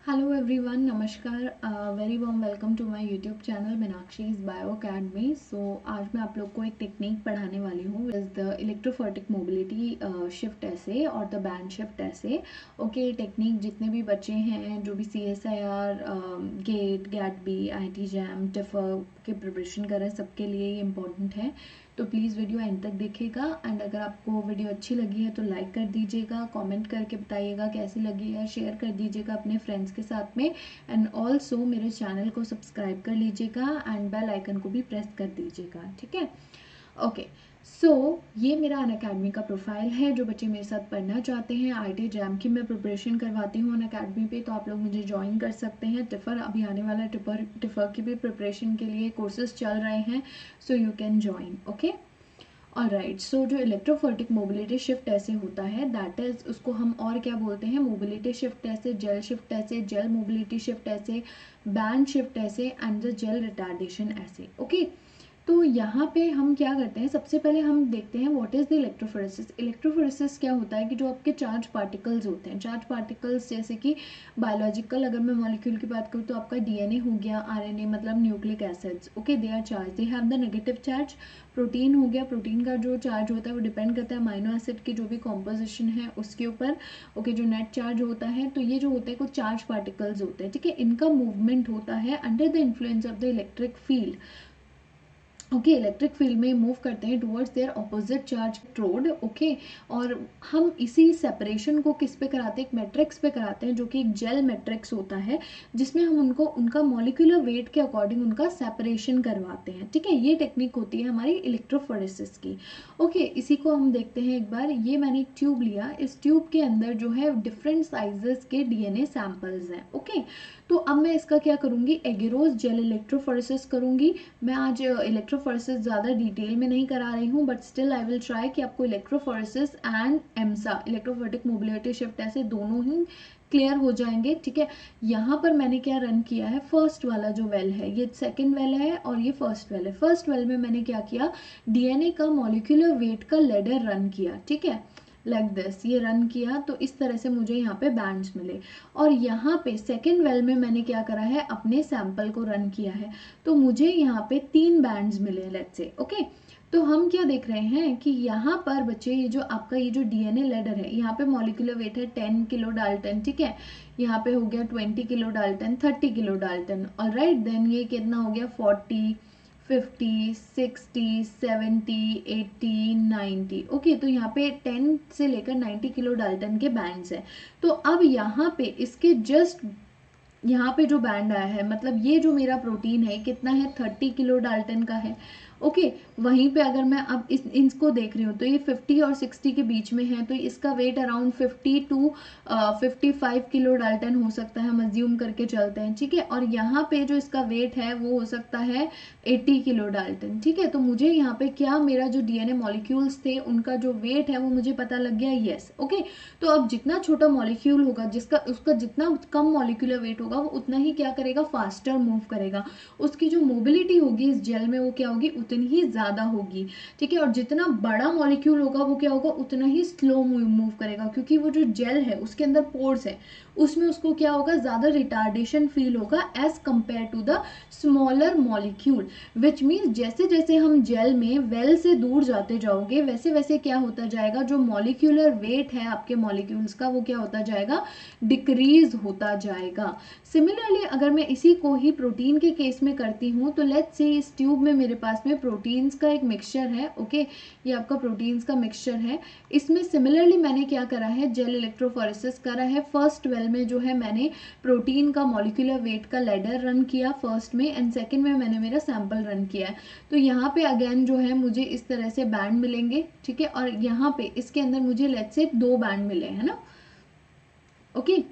Hello everyone, नमस्कार। Very warm welcome to my YouTube channel Meenakshi's bio academy. So आज मैं आप लोग को एक टेक्निक पढ़ाने वाली हूँ, is the electrophoretic mobility shift ऐसे और द बैंड शिफ्ट ऐसे। ओके, टेक्निक जितने भी बच्चे हैं जो भी CSIR, GATE, GAT B, IIT JAM, TIFR के प्रिपरेशन कर रहे हैं, सबके लिए ये इम्पोर्टेंट है। तो प्लीज़ वीडियो एंड तक देखिएगा। एंड अगर आपको वीडियो अच्छी लगी है तो लाइक कर दीजिएगा, कमेंट करके बताइएगा कैसी लगी है, शेयर कर दीजिएगा अपने फ्रेंड्स के साथ में। एंड ऑल्सो मेरे चैनल को सब्सक्राइब कर लीजिएगा एंड बेल आइकन को भी प्रेस कर दीजिएगा, ठीक है। ओके, सो ये मेरा अनअकैडमी का प्रोफाइल है। जो बच्चे मेरे साथ पढ़ना चाहते हैं, IIT जैम की मैं प्रिपरेशन करवाती हूँ अनअकैडमी पे, तो आप लोग मुझे ज्वाइन कर सकते हैं। टिफर अभी आने वाला, टिफर की भी प्रिपरेशन के लिए कोर्सेज चल रहे हैं, so you can join. Okay, alright. So जो इलेक्ट्रोफोरेटिक मोबिलिटी शिफ्ट ऐसे होता है, दैट इज, उसको हम और क्या बोलते हैं, मोबिलिटी शिफ्ट ऐसे, जेल शिफ्ट ऐसे, जेल मोबिलिटी शिफ्ट ऐसे, बैंड शिफ्ट ऐसे एंड द जेल रिटार्डेशन ऐसे। ओके, तो यहाँ पे हम क्या करते हैं, सबसे पहले हम देखते हैं what is the electrophoresis. Electrophoresis क्या होता है कि जो आपके चार्ज पार्टिकल्स होते हैं, चार्ज पार्टिकल्स जैसे कि बायोलॉजिकल, अगर मैं मॉलिक्यूल की बात करूँ तो आपका DNA हो गया, RNA मतलब nucleic acids, okay, they are charge, they have the negative charge. Protein हो गया, प्रोटीन का जो चार्ज होता है वो डिपेंड करता है अमाइनो एसिड की जो भी कॉम्पोजिशन है उसके ऊपर। ओके, जो नेट चार्ज होता है, तो ये जो होते हैं कुछ चार्ज पार्टिकल्स होते हैं, ठीक है, इनका मूवमेंट होता है under the influence of the electric field. Okay, electric field में मूव करते हैं towards their opposite charge electrode. Okay, और हम इसी सेपरेशन को किस पे कराते हैं, एक मैट्रिक्स पे कराते हैं, जो कि एक जेल मैट्रिक्स होता है, जिसमें हम उनको उनका मॉलिक्यूलर वेट के अकॉर्डिंग उनका सेपरेशन करवाते हैं, ठीक है। ये टेक्निक होती है हमारी इलेक्ट्रोफोरेसिस की। ओके, इसी को हम देखते हैं एक बार। ये मैंने एक ट्यूब लिया, इस ट्यूब के अंदर जो है डिफरेंट साइजेस के DNA सैंपल्स हैं। ओके, तो अब मैं इसका क्या करूँगी, एगेरोस जेल इलेक्ट्रोफोरेसिस करूँगी। मैं आज इलेक्ट्रोफोरेसिस ज़्यादा डिटेल में नहीं करा रही हूँ, but still I will try कि आपको electrophoresis and EMSA, electrophoretic mobility shift ऐसे दोनों ही क्लियर हो जाएंगे, ठीक है। यहाँ पर मैंने क्या रन किया है, फर्स्ट वाला जो वेल है, ये सेकंड वेल है और ये फर्स्ट वेल है। फर्स्ट वेल में मैंने क्या किया, DNA का मॉलिक्यूलर वेट का लेडर रन किया, ठीक है, लाइक दिस, ये रन किया, तो इस तरह से मुझे यहाँ पे बैंड्स मिले। और यहाँ पे सेकेंड वेल में मैंने क्या करा है, अपने सैंपल को रन किया है, तो मुझे यहाँ पे 3 बैंड्स मिले, लेट्स से। ओके, तो हम क्या देख रहे हैं कि यहाँ पर बच्चे, ये जो आपका ये जो DNA लेडर है, यहाँ पे मॉलिक्यूलर वेट है 10 किलो डाल्टन, ठीक है। यहाँ पे हो गया 20 kilo dalton, 30 kilo dalton, alright. Then ये कितना हो गया, 40, 50, 60, 70, 80, 90। ओके, तो यहाँ पे 10 से लेकर 90 किलो डाल्टन के बैंड्स हैं। तो अब यहाँ पे इसके जस्ट यहाँ पे जो बैंड आया है, मतलब ये जो मेरा प्रोटीन है कितना है, 30 किलो डाल्टन का है। ओके, वहीं पे अगर मैं अब इसको देख रही हूँ तो ये 50 और 60 के बीच में है, तो इसका weight around 50 to 55 kilo dalton हो सकता है, हम अज्यूम करके चलते हैं, ठीक है। और यहाँ पे जो इसका वेट है वो हो सकता है 80 किलो डाल्टन, ठीक है। तो मुझे यहाँ पे क्या, मेरा जो DNA मॉलिक्यूल्स थे उनका जो वेट है वो मुझे पता लग गया, यस। ओके, तो अब जितना छोटा मॉलिक्यूल होगा, जिसका उसका जितना कम मॉलिक्यूलर वेट होगा, वो उतना ही क्या करेगा, फास्टर मूव करेगा। उसकी जो मोबिलिटी होगी इस जेल में वो क्या होगी, उतनी ही ज्यादा होगी, ठीक है। और जितना बड़ा मॉलिक्यूल होगा वो क्या होगा, उतना ही स्लो मूव करेगा, क्योंकि वो जो जेल है उसके अंदर पोर्स है, उसमें उसको क्या होगा, ज्यादा रिटार्डेशन फील होगा as compare to the smaller molecule. Which means जैसे जैसे हम जेल में वेल से दूर जाते जाओगे, वैसे वैसे क्या होता जाएगा, जो मॉलिक्यूलर वेट है आपके मॉलिक्यूल्स का वो क्या होता जाएगा, डिक्रीज होता जाएगा। सिमिलरली अगर मैं इसी को ही प्रोटीन के केस में करती हूँ, तो लेट्स से इस ट्यूब में मेरे पास में प्रोटीन्स का एक मिक्सचर है। ओके, ये आपका प्रोटीन्स का मिक्सचर है। इसमें सिमिलरली मैंने क्या करा है, जेल इलेक्ट्रोफोरेसिस करा है। फर्स्ट वेल में जो है मैंने प्रोटीन का मॉलिक्यूलर वेट का लेडर रन किया फर्स्ट में, एंड सेकेंड में मैंने मेरा सैंपल रन किया है। तो यहाँ पे अगेन जो है मुझे इस तरह से बैंड मिलेंगे, ठीक है। और यहाँ पे इसके अंदर मुझे लेट्स से 2 बैंड मिले, है ना। ओके,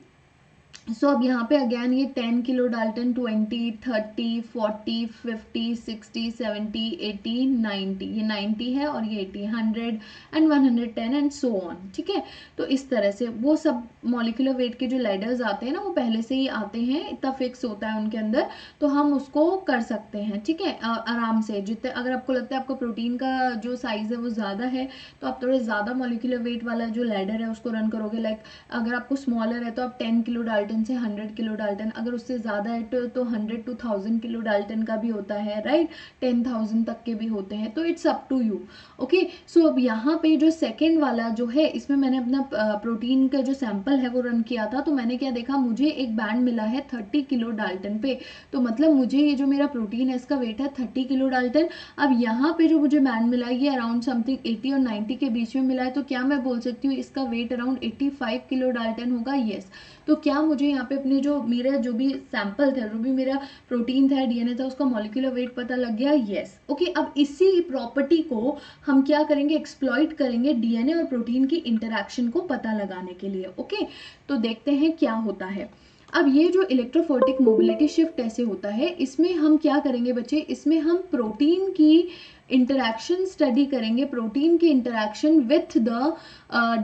सो अब यहाँ पे अगेन ये 10 किलो डाल्टन, 20, 30, 40, 50, 60, 70, 80, 90, ये 90 है और ये 80, 100 एंड 110 एंड सो ऑन, ठीक है। तो इस तरह से वो सब मॉलिक्यूलर वेट के जो लेडर्स आते हैं ना, वो पहले से ही आते हैं, इतना फिक्स होता है उनके अंदर, तो हम उसको कर सकते हैं, ठीक है, आराम से। जितने, अगर आपको लगता है आपका प्रोटीन का जो साइज है वो ज़्यादा है, तो आप थोड़े ज़्यादा मॉलिक्यूलर वेट वाला जो लेडर है उसको रन करोगे। लाइक अगर आपको स्मॉलर है तो आप 10 किलो डाल्टन से 100 किलो डाल्टन, अगर उससे ज़्यादा है तो 100 to 1000 किलो डाल्टन का भी होता है, राइट, 10,000 तक के भी होते हैं, तो it's up to you. Okay, so अब यहाँ पे जो सेकेंड वाला जो है, इसमें मैंने अपना प्रोटीन का जो सैंपल है वो रन किया था, तो मैंने क्या देखा, मुझे एक बैंड मिला है 30 किलो डाल्टन पे, तो मतलब मुझे ये जो मेरा प्रोटीन है इसका वेट है 30 किलो डाल्टन। अब यहाँ पे जो मुझे बैंड मिला है ये अराउंड समथिंग 80 और 90 के बीच में मिला है, तो क्या मैं बोल सकती हूँ इसका वेट अराउंड 85 किलो डाल्टन होगा? यस। तो क्या मुझे यहाँ पे अपने जो मेरा जो भी सैंपल था, जो भी मेरा प्रोटीन था, डीएनए था, उसका मॉलिक्यूलर वेट पता लग गया? यस। ओके, अब इसी प्रॉपर्टी को हम क्या करेंगे, एक्सप्लॉइट करेंगे डीएनए और प्रोटीन की इंटरैक्शन को पता लगाने के लिए। ओके, तो देखते हैं क्या होता है। अब ये जो इलेक्ट्रोफोरेटिक मोबिलिटी शिफ्ट ऐसे होता है, इसमें हम क्या करेंगे बच्चे, इसमें हम प्रोटीन की इंटरैक्शन स्टडी करेंगे, प्रोटीन की इंटरैक्शन विथ द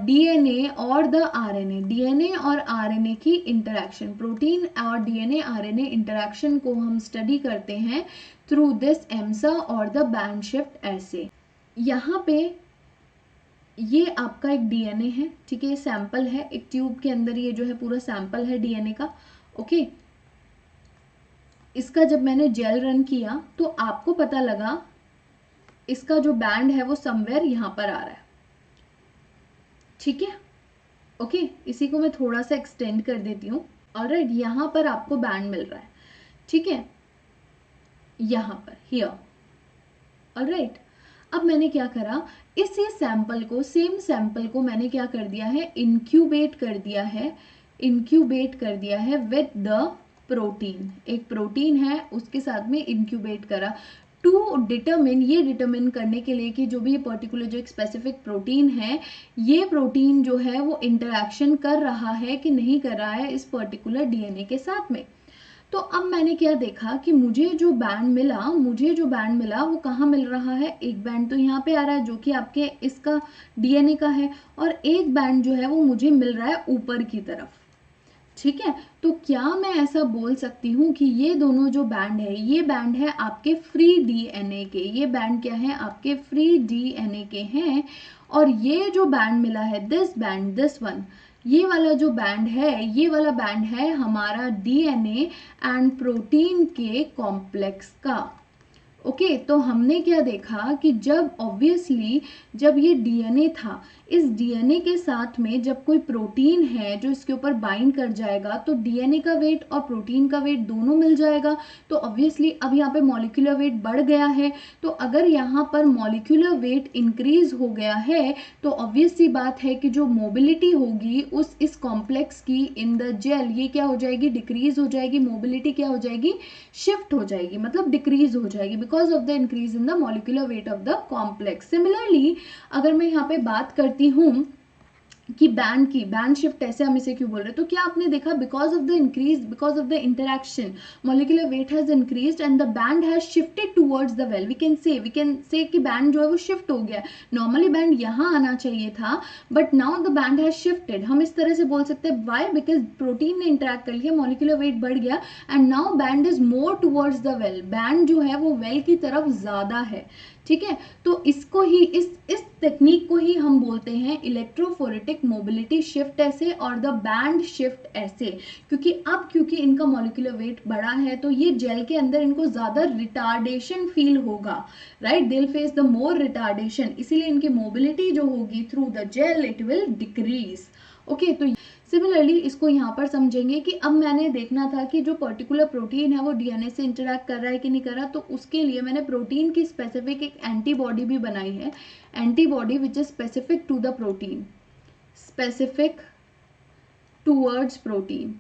डीएनए और द आरएनए, डीएनए और आरएनए की इंटरैक्शन, प्रोटीन और डीएनए आरएनए इंटरैक्शन को हम स्टडी करते हैं थ्रू दिस एम्सा और द बैंड शिफ्ट ऐसे। यहाँ पे ये आपका एक डीएनए है, ठीक है, सैंपल है, एक ट्यूब के अंदर ये जो है पूरा सैंपल है डीएनए का। ओके, इसका जब मैंने जेल रन किया तो आपको पता लगा इसका जो बैंड है वो समवेयर यहां पर आ रहा है, ठीक है। ओके, इसी को मैं थोड़ा सा एक्सटेंड कर देती हूँ। ऑलराइट, यहां पर आपको बैंड मिल रहा है, ठीक है, यहां पर हियर। ऑलराइट, अब मैंने क्या करा, इसी सैंपल को, सेम सैंपल को मैंने क्या कर दिया है, इंक्यूबेट कर दिया है, इंक्यूबेट कर दिया है विद द प्रोटीन, एक प्रोटीन है उसके साथ में इंक्यूबेट करा टू डिटरमिन, ये डिटरमिन करने के लिए कि जो भी ये पर्टिकुलर जो एक स्पेसिफिक प्रोटीन है, ये प्रोटीन जो है वो इंटरैक्शन कर रहा है कि नहीं कर रहा है इस पर्टिकुलर डीएनए के साथ में। तो अब मैंने क्या देखा कि मुझे जो बैंड मिला वो कहाँ मिल रहा है, एक बैंड तो यहाँ पे आ रहा है जो कि आपके इसका डीएनए का है, और एक बैंड जो है वो मुझे मिल रहा है ऊपर की तरफ, ठीक है। तो क्या मैं ऐसा बोल सकती हूँ कि ये दोनों जो बैंड है, ये बैंड है आपके फ्री डीएनए के, ये बैंड क्या है, आपके फ्री डीएनए के हैं, और ये जो बैंड मिला है, दिस बैंड, दिस वन, ये वाला जो बैंड है, ये वाला बैंड है हमारा डीएनए एंड प्रोटीन के कॉम्प्लेक्स का। ओके, तो हमने क्या देखा कि जब ऑब्वियसली जब ये डीएनए था, इस डीएनए के साथ में जब कोई प्रोटीन है जो इसके ऊपर बाइंड कर जाएगा, तो डीएनए का वेट और प्रोटीन का वेट दोनों मिल जाएगा। तो ऑब्वियसली अब यहाँ पे मॉलिक्यूलर वेट बढ़ गया है, तो अगर यहाँ पर मॉलिक्यूलर वेट इंक्रीज हो गया है तो ऑब्वियस सी बात है कि जो मोबिलिटी होगी उस इस कॉम्प्लेक्स की इन द जेल, ये क्या हो जाएगी, डिक्रीज हो जाएगी, मोबिलिटी क्या हो जाएगी, शिफ्ट हो जाएगी, मतलब डिक्रीज हो जाएगी because of the increase in the molecular weight of the complex. Similarly अगर मैं यहाँ पे बात करती हूँ कि बैंड की, बैंड शिफ्ट ऐसे हम इसे क्यों बोल रहे हैं, तो क्या आपने देखा, because of the increase, because of the interaction molecular weight has increased and the band has shifted towards the well, we can say कि बैंड जो है वो शिफ्ट हो गया। नॉर्मली बैंड यहाँ आना चाहिए था but now the band has shifted, हम इस तरह से बोल सकते हैं, व्हाई, बिकॉज प्रोटीन ने इंटरैक्ट कर लिया, मॉलिक्यूलर वेट बढ़ गया and now band is more towards the well, band जो है वो वेल की तरफ ज्यादा है, ठीक है। तो इसको ही इस टेक्निक को ही हम बोलते हैं इलेक्ट्रोफोरेटिक मोबिलिटी शिफ्ट ऐसे और द बैंड शिफ्ट ऐसे, क्योंकि इनका मॉलिक्यूलर वेट बड़ा है तो ये जेल के अंदर इनको ज्यादा रिटार्डेशन फील होगा, right, they will face the more retardation, इसीलिए इनकी मोबिलिटी जो होगी through the gel it will decrease. Okay, तो सिमिलरली इसको यहाँ पर समझेंगे कि अब मैंने देखना था कि जो पर्टिकुलर प्रोटीन है वो डीएनए से इंटरैक्ट कर रहा है कि नहीं कर रहा, तो उसके लिए मैंने प्रोटीन की स्पेसिफिक एक एंटीबॉडी भी बनाई है, antibody which is specific to the protein, specific towards protein.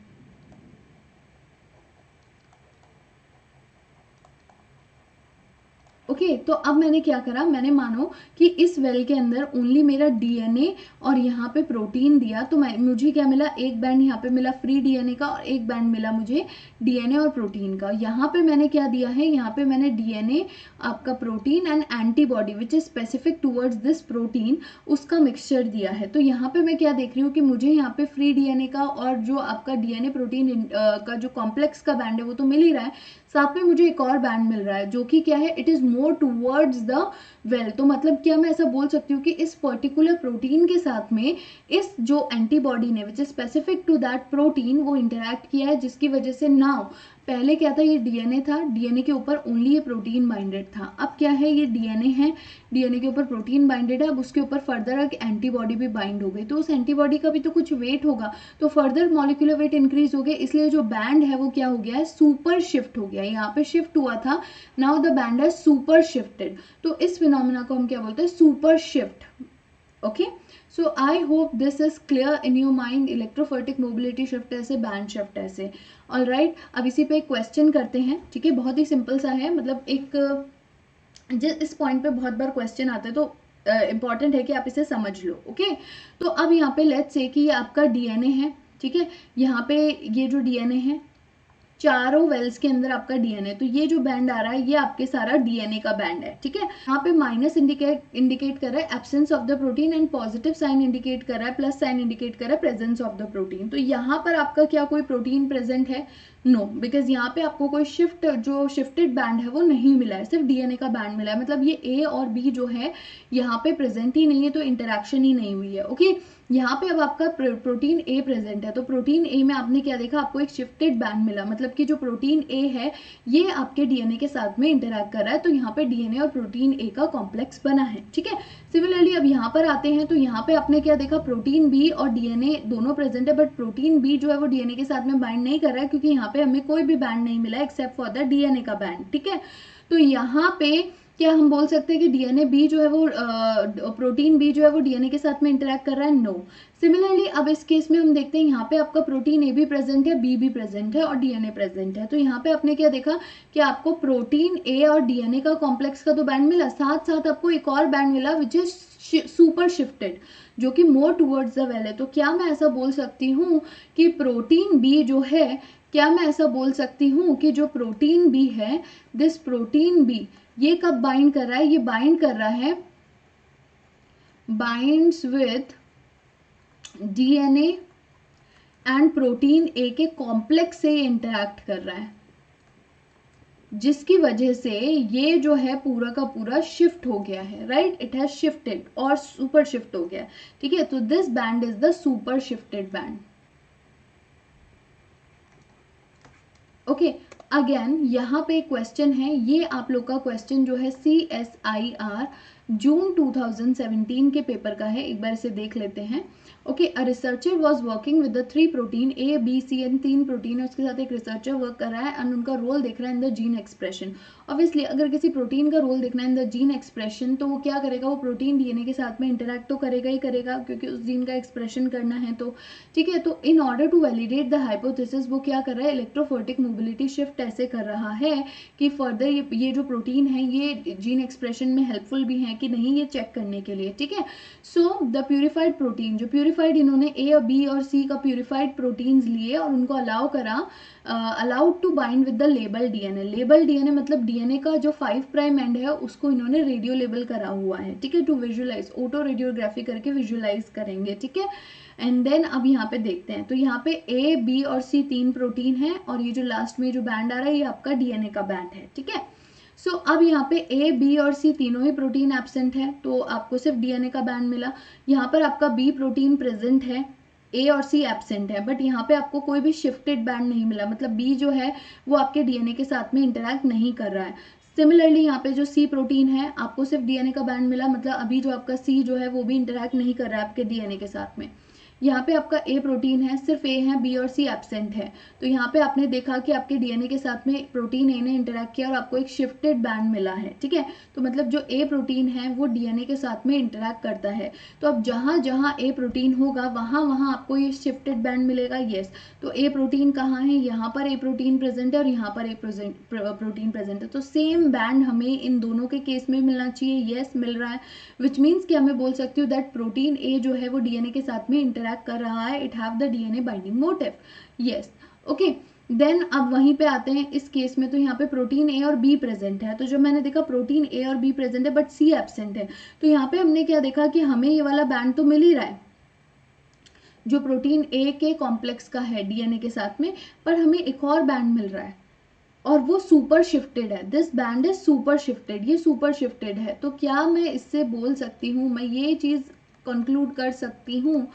Okay, तो अब मैंने क्या करा, मैंने मानो कि इस वेल के अंदर ओनली मेरा डीएनए और यहाँ पे प्रोटीन दिया, तो मुझे क्या मिला, एक बैंड यहाँ पे मिला फ्री डीएनए का और एक बैंड मिला मुझे डीएनए और प्रोटीन का। यहाँ पे मैंने क्या दिया है, यहाँ पे मैंने डीएनए, आपका protein and antibody which is specific towards this protein, उसका मिक्सचर दिया है। तो यहाँ पे मैं क्या देख रही हूँ कि मुझे यहाँ पे फ्री डीएनए का और जो आपका डीएनए प्रोटीन का जो कॉम्प्लेक्स का बैंड है वो तो मिल ही रहा है, साथ में मुझे एक और बैंड मिल रहा है जो कि क्या है, it is more towards the well. तो मतलब क्या मैं ऐसा बोल सकती हूँ कि इस पर्टिकुलर प्रोटीन के साथ में इस जो एंटीबॉडी ने which is specific to that protein वो इंटरैक्ट किया है, जिसकी वजह से नाउ पहले क्या था, ये डीएनए था, डीएनए के ऊपर ओनली ये प्रोटीन बाइंडेड था। अब क्या है, ये डीएनए है, डीएनए के ऊपर प्रोटीन बाइंडेड है, अब उसके ऊपर फर्दर एक एंटीबॉडी भी बाइंड हो गई, तो उस एंटीबॉडी का भी तो कुछ वेट होगा, तो फर्दर मॉलिक्यूलर वेट इंक्रीज हो गया, इसलिए जो बैंड है वो क्या हो गया है, सुपर शिफ्ट हो गया। यहाँ पे शिफ्ट हुआ था, नाउ द बैंड है सुपर शिफ्टेड। तो इस फिनोमिना को हम क्या बोलते हैं, super shift. Okay, so I hope this is clear in your mind. Electrophoretic mobility shift ऐसे, बैंड शिफ्ट ऐसे। ऑल राइट, अब इसी पे एक क्वेश्चन करते हैं, ठीक है, बहुत ही सिंपल सा है, मतलब एक इस पॉइंट पे बहुत बार क्वेश्चन आते हैं, तो इंपॉर्टेंट है कि आप इसे समझ लो। ओके, तो अब यहाँ पे लेट्स से कि ये आपका डीएनए है, ठीक है, यहाँ पे ये जो डीएनए है, चारों वेल्स के अंदर आपका डीएनए, तो ये जो बैंड आ रहा है ये आपके सारा डीएनए का बैंड है, ठीक है। यहाँ पे माइनस इंडिकेट कर रहा है absence of the protein and positive sign indicate कर रहा है, प्लस साइन इंडिकेट कर रहा है प्रेजेंस ऑफ द प्रोटीन। तो यहाँ पर आपका क्या कोई प्रोटीन प्रेजेंट है, नो, बिकॉज यहाँ पे आपको कोई जो शिफ्टेड बैंड है वो नहीं मिला है, सिर्फ डीएनए का बैंड मिला है, मतलब ये ए और बी जो है यहाँ पे प्रेजेंट ही नहीं है, तो इंटरेक्शन ही नहीं हुई है। ओके, यहाँ पे अब आपका प्रोटीन ए प्रेजेंट है, तो प्रोटीन ए में आपने क्या देखा, आपको एक शिफ्टेड बैंड मिला, मतलब कि जो प्रोटीन ए है ये आपके डीएनए के साथ में इंटरैक्ट कर रहा है, तो यहाँ पे डीएनए और प्रोटीन ए का कॉम्प्लेक्स बना है, ठीक है। सिमिलरली अब यहाँ पर आते हैं, तो यहाँ पे आपने क्या देखा, प्रोटीन बी और डीएनए दोनों प्रेजेंट है, बट प्रोटीन बी जो है वो डीएनए के साथ में बाइंड नहीं कर रहा है, क्योंकि यहाँ पे हमें कोई भी बैंड नहीं मिला एक्सेप्ट फॉर द डीएनए का बैंड, ठीक है। तो यहाँ पे क्या हम बोल सकते हैं कि डीएनए बी जो है वो प्रोटीन बी जो है वो डीएनए के साथ में इंटरैक्ट कर रहा है, नो। सिमिलरली अब इस केस में हम देखते हैं, यहाँ पे आपका प्रोटीन ए भी प्रेजेंट है, बी भी प्रेजेंट है और डीएनए प्रेजेंट है, तो यहाँ पे आपने क्या देखा कि आपको प्रोटीन ए और डीएनए का कॉम्प्लेक्स का तो बैंड मिला, साथ साथ आपको एक और बैंड मिला विच इज सुपर शिफ्टेड, जो कि मोर टूवर्ड्स द वेल है। तो क्या मैं ऐसा बोल सकती हूँ कि प्रोटीन बी जो है, क्या मैं ऐसा बोल सकती हूँ कि जो प्रोटीन बी है, दिस प्रोटीन बी ये कब बाइंड कर रहा है, ये बाइंड कर रहा है, binds with DNA and protein A के कॉम्प्लेक्स से इंटरैक्ट कर रहा है, जिसकी वजह से ये जो है पूरा का पूरा शिफ्ट हो गया है, राइट, इट हैज शिफ्टेड और सुपर शिफ्ट हो गया, ठीक है। तो this band is the super shifted band. Okay, again यहाँ पे क्वेश्चन है, ये आप लोग का क्वेश्चन जो है CSIR जून 2017 के पेपर का है, एक बार इसे देख लेते हैं। Okay, a researcher was working with the 3 protein A B C and 3 protein है, उसके साथ एक रिसर्चर वर्क कर रहा है एंड उनका रोल देख रहा है in the gene expression. Obviously अगर किसी प्रोटीन का रोल देखना है इन द जीन एक्सप्रेशन, तो वो क्या करेगा, वो प्रोटीन डीएनए के साथ में इंटरैक्ट तो करेगा ही करेगा, क्योंकि उस जीन का एक्सप्रेशन करना है, तो ठीक है। तो in order to validate the hypothesis, वो क्या कर रहा है, इलेक्ट्रोफोरेटिक मोबिलिटी शिफ्ट ऐसे कर रहा है कि फर्दर ये जो प्रोटीन है ये जीन एक्सप्रेशन में हेल्पफुल भी है कि नहीं, ये चेक करने के लिए, ठीक है। सो द प्यूरिफाइड प्रोटीन, जो प्यूरिफाइड, इन्होंने ए और बी और सी का प्यूरिफाइड प्रोटीन्स लिए और उनको अलाउ करा, allowed to bind with the label DNA. Label DNA मतलब डीएनए का जो 5 प्राइम एंड है उसको इन्होंने रेडियो लेबल करा हुआ है, ठीक है, टू विजुअलाइज, ऑटो रेडियोग्राफी करके विजुअलाइज करेंगे, ठीक है। एंड देन अब यहाँ पे देखते हैं, तो यहाँ पे ए बी और सी 3 प्रोटीन है और ये जो लास्ट में जो बैंड आ रहा है ये आपका डीएनए का बैंड है, ठीक है। सो अब यहाँ पे ए बी और सी तीनों ही प्रोटीन एब्सेंट है, तो आपको सिर्फ डीएनए का बैंड मिला। यहाँ पर आपका बी प्रोटीन प्रेजेंट है, ए और सी एब्सेंट है, बट यहाँ पे आपको कोई भी शिफ्टेड बैंड नहीं मिला, मतलब बी जो है वो आपके डीएनए के साथ में इंटरैक्ट नहीं कर रहा है। सिमिलरली यहाँ पे जो सी प्रोटीन है, आपको सिर्फ डीएनए का बैंड मिला, मतलब अभी जो आपका सी जो है वो भी इंटरैक्ट नहीं कर रहा है आपके डीएनए के साथ में। यहाँ पे आपका ए प्रोटीन है, सिर्फ ए है, बी और सी एब्सेंट है, तो यहाँ पे आपने देखा कि आपके डीएनए के साथ में प्रोटीन ए ने इंटरैक्ट किया और आपको एक शिफ्टेड बैंड मिला है, ठीक है। तो मतलब जो ए प्रोटीन है वो डीएनए के साथ में इंटरैक्ट करता है, तो अब जहाँ जहाँ ए प्रोटीन होगा वहाँ वहाँ आपको ये शिफ्टेड बैंड मिलेगा, येस। तो ए प्रोटीन कहाँ है, यहाँ पर ए प्रोटीन प्रेजेंट है और यहाँ पर ए प्रोटीन प्रेजेंट है, तो सेम बैंड हमें इन दोनों के केस में मिलना चाहिए, येस मिल रहा है, विच मीन्स कि मैं बोल सकती हूँ दैट प्रोटीन ए जो है वो डीएनए के साथ में इंटरैक्ट कर रहा है, it have the DNA binding motif, yes. Okay, then अब वहीं पे आते हैं इस केस में, तो यहाँ पे प्रोटीन ए और बी प्रेजेंट है, तो जो मैंने देखा प्रोटीन ए और बी प्रेजेंट है बट सी एब्सेंट है, तो यहाँ पे हमने क्या देखा कि हमें ये वाला बैंड तो मिल ही रहा है जो प्रोटीन ए के कॉम्प्लेक्स का है डीएनए के साथ में, पर हमें एक और बैंड मिल रहा है और वो सुपर शिफ्टेड है, this band is super shifted, ये सुपर शिफ्टेड है, तो क्या मैं इससे बोल सकती हूँ, मैं ये चीज़ कंक्लूड कर सकती हूँ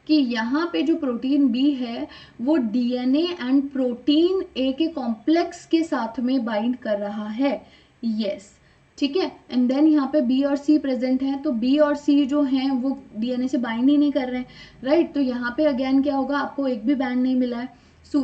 कि यहाँ पे जो प्रोटीन बी है वो डीएनए एंड प्रोटीन ए के कॉम्प्लेक्स के साथ में बाइंड कर रहा है, यस, ठीक है। एंड देन यहाँ पे बी और सी प्रेजेंट है, तो बी और सी जो हैं वो डीएनए से बाइंड ही नहीं कर रहे हैं, राइट। तो यहाँ पे अगेन क्या होगा, आपको एक भी बैंड नहीं मिला है,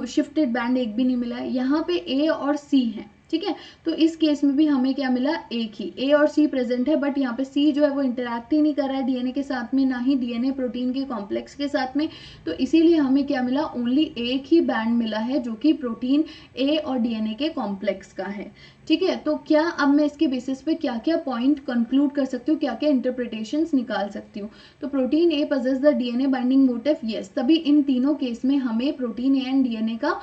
शिफ्टेड बैंड एक भी नहीं मिला है। यहाँ पे ए और सी है, ठीक है, तो इस केस में भी हमें क्या मिला, एक ही, ए और सी प्रेजेंट है, बट यहाँ पे सी जो है वो इंटरैक्ट ही नहीं कर रहा है डीएनए के साथ में, ना ही डीएनए प्रोटीन के कॉम्प्लेक्स के साथ में, तो इसीलिए हमें क्या मिला, ओनली एक ही बैंड मिला है जो कि प्रोटीन ए और डीएनए के कॉम्प्लेक्स का है, ठीक है। तो क्या अब मैं इसके बेसिस पे क्या क्या पॉइंट कंक्लूड कर सकती हूँ, क्या क्या इंटरप्रिटेशंस निकाल सकती हूँ। तो protein A possess the DNA binding motif, yes, तभी इन तीनों केस में हमें प्रोटीन ए एंड डीएनए का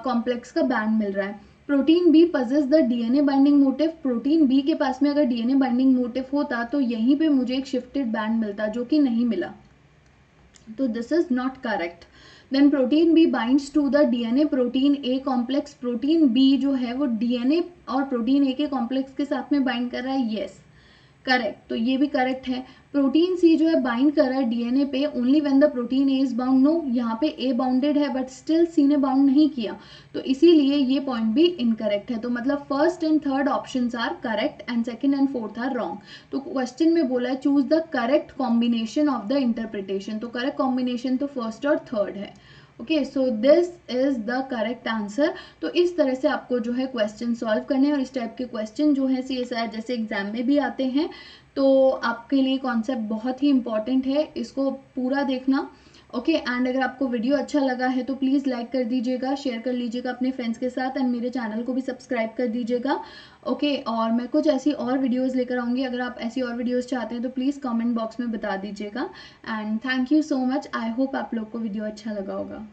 कॉम्प्लेक्स का बैंड मिल रहा है। Protein B possess the DNA binding motif, protein B के पास में अगर डीएनए बाइंडिंग मोटिव होता तो यहीं पे मुझे एक शिफ्टेड बैंड मिलता, जो कि नहीं मिला, तो this is not correct. Then protein B binds to the DNA protein A complex, protein B जो है वो डीएनए और प्रोटीन ए के कॉम्प्लेक्स के साथ में बाइंड कर रहा है, यस, करेक्ट, तो ये भी करेक्ट है। प्रोटीन सी जो है बाइंड कर रहा है डीएनए पे only when the protein A is bound, no, यहाँ पे ए बाउंडेड है बट स्टिल सी ने बाउंड नहीं किया, तो इसीलिए ये पॉइंट भी इनकरेक्ट है। तो मतलब first and third options are correct and second and fourth are wrong. तो क्वेश्चन में बोला है choose the correct combination of the interpretation, तो करेक्ट कॉम्बिनेशन तो फर्स्ट और थर्ड है, okay, so this is the correct answer. तो इस तरह से आपको जो है क्वेश्चन सॉल्व करने हैं, और इस टाइप के क्वेश्चन जो है सीएसआर जैसे एग्जाम में भी आते हैं, तो आपके लिए कॉन्सेप्ट बहुत ही इंपॉर्टेंट है, इसको पूरा देखना, ओके। एंड अगर आपको वीडियो अच्छा लगा है तो प्लीज़ लाइक कर दीजिएगा, शेयर कर लीजिएगा अपने फ्रेंड्स के साथ, एंड मेरे चैनल को भी सब्सक्राइब कर दीजिएगा, ओके। और मैं कुछ ऐसी और वीडियोस लेकर आऊँगी, अगर आप ऐसी और वीडियोस चाहते हैं तो प्लीज़ कमेंट बॉक्स में बता दीजिएगा। And thank you so much, I hope आप लोग को वीडियो अच्छा लगा होगा।